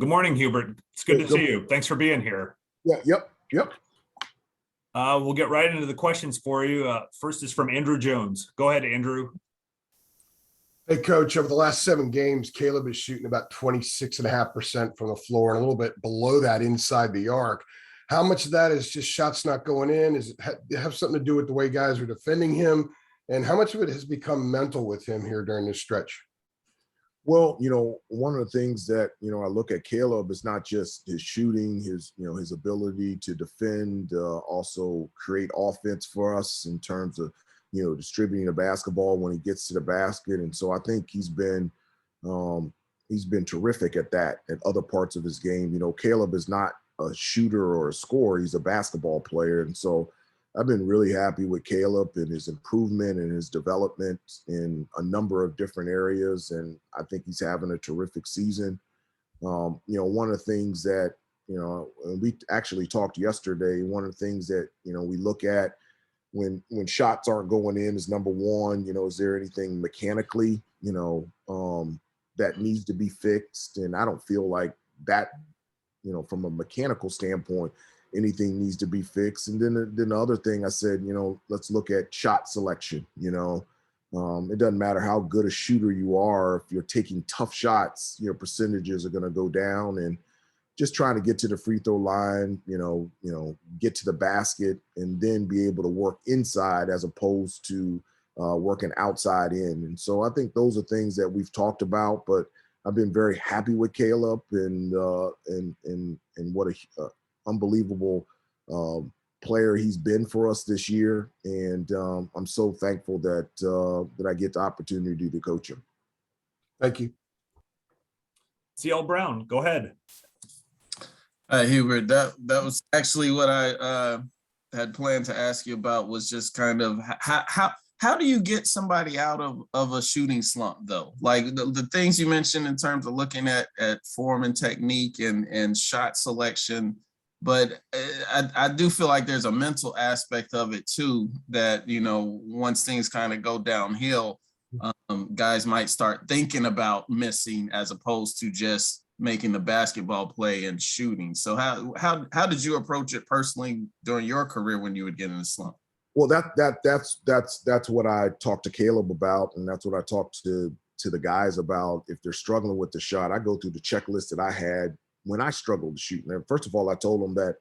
Good morning, Hubert. It's good to see you. Thanks for being here. Yeah, yep. We'll get right into the questions for you. First is from Andrew Jones. Go ahead, Andrew. Hey, Coach, over the last 7 games, Caleb is shooting about 26.5% from the floor and a little bit below that inside the arc. How much of that is just shots not going in? Does it have something to do with the way guys are defending him? And how much of it has become mental with him here during this stretch? Well, one of the things that, I look at Caleb is not just his shooting, his ability to defend, also create offense for us in terms of, distributing the basketball when he gets to the basket. And so I think he's been terrific at that at other parts of his game. Caleb is not a shooter or a scorer. He's a basketball player. And so I've been really happy with Caleb and his improvement and his development in a number of different areas. And I think he's having a terrific season. One of the things that, we actually talked yesterday, one of the things that, we look at when shots aren't going in is, number one, is there anything mechanically, that needs to be fixed? And I don't feel like that, from a mechanical standpoint, anything needs to be fixed. And then the other thing I said, let's look at shot selection. It doesn't matter how good a shooter you are. If you're taking tough shots, your percentages are going to go down. And just trying to get to the free throw line, get to the basket, and then be able to work inside as opposed to working outside in. And so I think those are things that we've talked about, but I've been very happy with Caleb and what a unbelievable player he's been for us this year. And I'm so thankful that I get the opportunity to coach him. Thank you. CL Brown, go ahead. Hubert, that was actually what I had planned to ask you about, was just kind of how do you get somebody out of a shooting slump, though? Like the things you mentioned in terms of looking at form and technique and shot selection. But I do feel like there's a mental aspect of it too, that, once things kind of go downhill, guys might start thinking about missing as opposed to just making the basketball play and shooting. So how did you approach it personally during your career when you would get in a slump? Well, that's what I talked to Caleb about, and that's what I talked to the guys about. If they're struggling with the shot, I go through the checklist that I had when I struggled to shoot. And first of all, I told them that,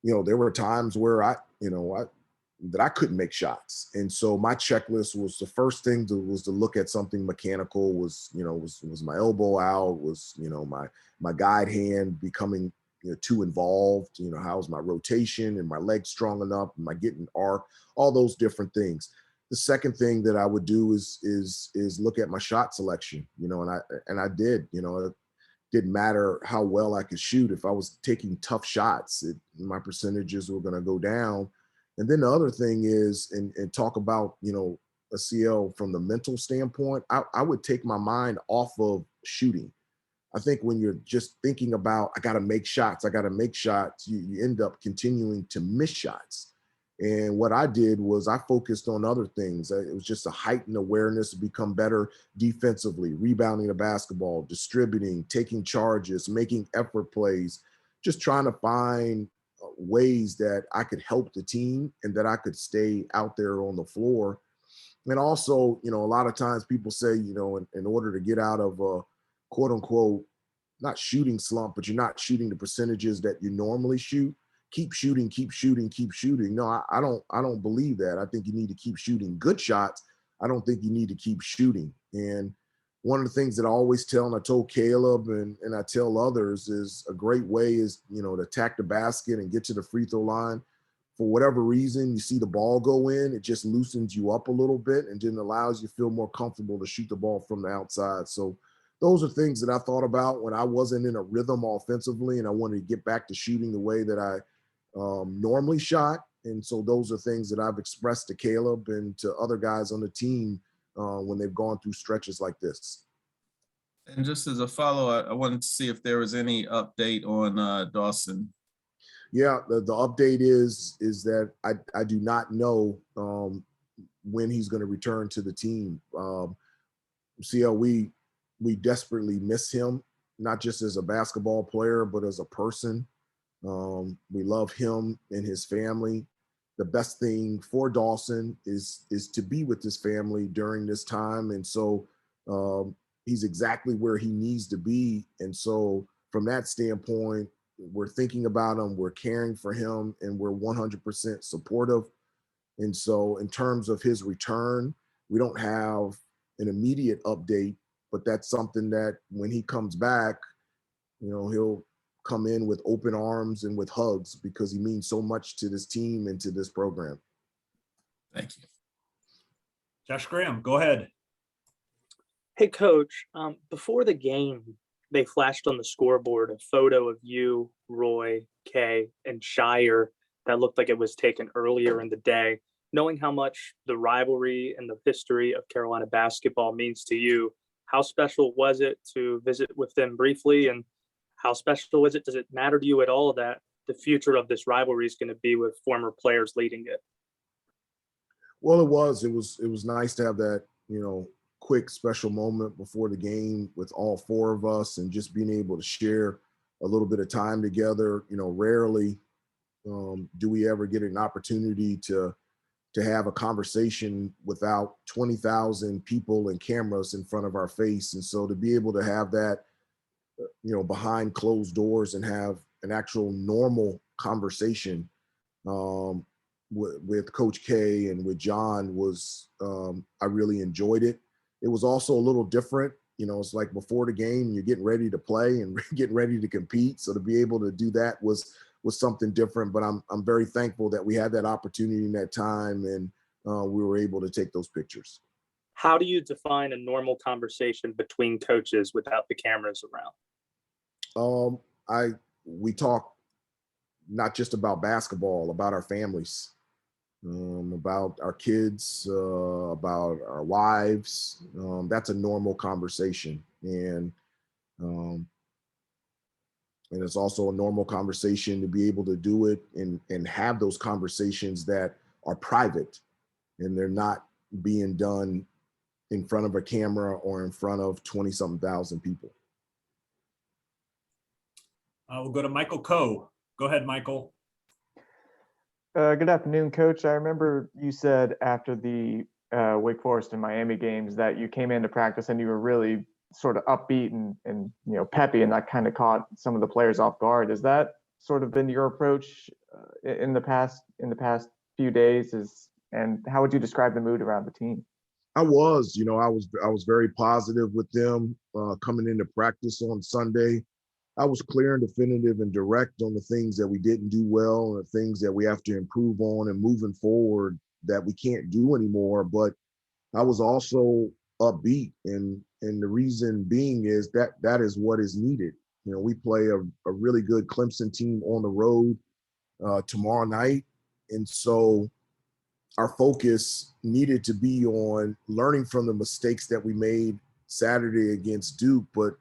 there were times where I couldn't make shots. And so my checklist was, the first thing was to look at something mechanical, was my elbow out, was, my guide hand becoming too involved, how's my rotation and my legs strong enough? Am I getting arc? All those different things. The second thing that I would do is look at my shot selection, and I did, it didn't matter how well I could shoot. If I was taking tough shots, my percentages were going to go down. And then the other thing is, and talk about, a CL from the mental standpoint, I would take my mind off of shooting. I think when you're just thinking about, I got to make shots, you end up continuing to miss shots. And what I did was I focused on other things. It was just a heightened awareness to become better defensively, rebounding the basketball, distributing, taking charges, making effort plays, just trying to find ways that I could help the team and that I could stay out there on the floor. And also, a lot of times people say, in order to get out of a quote unquote, not shooting slump, but you're not shooting the percentages that you normally shoot, keep shooting. No, I don't believe that. I think you need to keep shooting good shots. I don't think you need to keep shooting. And one of the things that I always tell, and I told Caleb and I tell others, is a great way is, to attack the basket and get to the free throw line. For whatever reason, you see the ball go in, it just loosens you up a little bit and then allows you to feel more comfortable to shoot the ball from the outside. So those are things that I thought about when I wasn't in a rhythm offensively and I wanted to get back to shooting the way that I normally shot. And so those are things that I've expressed to Caleb and to other guys on the team when they've gone through stretches like this. And just as a follow-up, I wanted to see if there was any update on Dawson. Yeah, the update is that I do not know when he's going to return to the team. CL, we desperately miss him. not just as a basketball player, but as a person. We love him and his family. The best thing for Dawson is to be with his family during this time. And so he's exactly where he needs to be. And so from that standpoint, we're thinking about him, we're caring for him, and we're 100% supportive. And so in terms of his return, we don't have an immediate update, but that's something that when he comes back, he'll come in with open arms and with hugs because he means so much to this team and to this program. Thank you. Josh Graham, go ahead. Hey, Coach, before the game, they flashed on the scoreboard a photo of you, Roy, Kay, and Shire that looked like it was taken earlier in the day. Knowing how much the rivalry and the history of Carolina basketball means to you, how special was it to visit with them briefly? And how special is it? Does it matter to you at all that the future of this rivalry is going to be with former players leading it? Well, it was nice to have that, quick special moment before the game with all four of us and just being able to share a little bit of time together. Rarely do we ever get an opportunity to have a conversation without 20,000 people and cameras in front of our face. And so to be able to have that, behind closed doors and have an actual normal conversation with Coach K and with John was, I really enjoyed it. It was also a little different. It's like before the game, you're getting ready to play and getting ready to compete. So to be able to do that was something different, but I'm very thankful that we had that opportunity in that time and we were able to take those pictures. How do you define a normal conversation between coaches without the cameras around? We talk not just about basketball, about our families, about our kids, about our wives. That's a normal conversation. And it's also a normal conversation to be able to do it and have those conversations that are private and they're not being done in front of a camera or in front of 20-something thousand people. We'll go to Michael Coe. Go ahead, Michael. Good afternoon, Coach. I remember you said after the Wake Forest and Miami games that you came into practice and you were really sort of upbeat and peppy, and that kind of caught some of the players off guard. Has that sort of been your approach in the past few days? And how would you describe the mood around the team? I was very positive with them coming into practice on Sunday. I was clear and definitive and direct on the things that we didn't do well and the things that we have to improve on and moving forward that we can't do anymore. But I was also upbeat, and the reason being is that is what is needed. We play a really good Clemson team on the road tomorrow night, and so our focus needed to be on learning from the mistakes that we made Saturday against Duke, but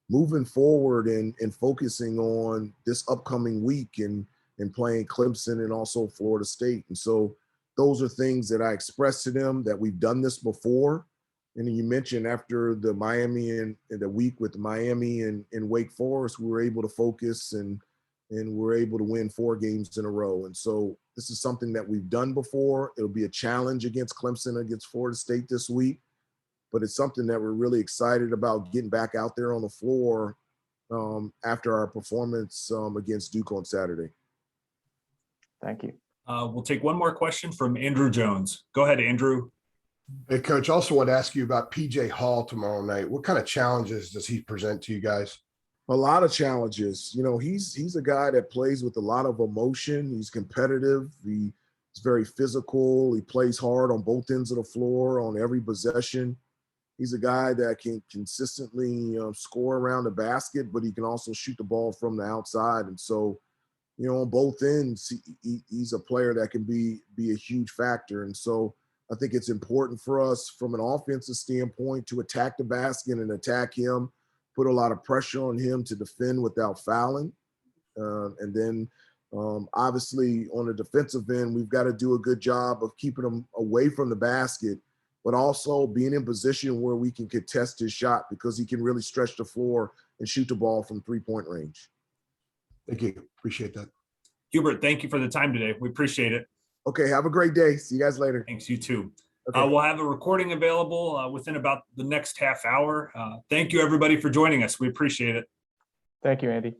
moving forward and focusing on this upcoming week and playing Clemson and also Florida State. And so those are things that I expressed to them that we've done this before. And you mentioned after the Miami and the week with Miami and Wake Forest, we were able to focus and we're able to win 4 games in a row. And so this is something that we've done before. It'll be a challenge against Clemson, against Florida State this week, but it's something that we're really excited about getting back out there on the floor after our performance against Duke on Saturday. Thank you. We'll take one more question from Andrew Jones. Go ahead, Andrew. Hey, Coach, also want to ask you about PJ Hall tomorrow night. What kind of challenges does he present to you guys? A lot of challenges. He's a guy that plays with a lot of emotion. He's competitive. He's very physical. He plays hard on both ends of the floor on every possession. He's a guy that can consistently score around the basket, but he can also shoot the ball from the outside. And so, on both ends, he's a player that can be a huge factor. And so I think it's important for us from an offensive standpoint to attack the basket and attack him, put a lot of pressure on him to defend without fouling. And then obviously on the defensive end, we've got to do a good job of keeping him away from the basket, but also being in position where we can contest his shot because he can really stretch the floor and shoot the ball from 3-point range. Thank you. Appreciate that. Hubert, thank you for the time today. We appreciate it. Okay, have a great day. See you guys later. Thanks, you too. Okay. We'll have a recording available within about the next half hour. Thank you, everybody, for joining us. We appreciate it. Thank you, Andy.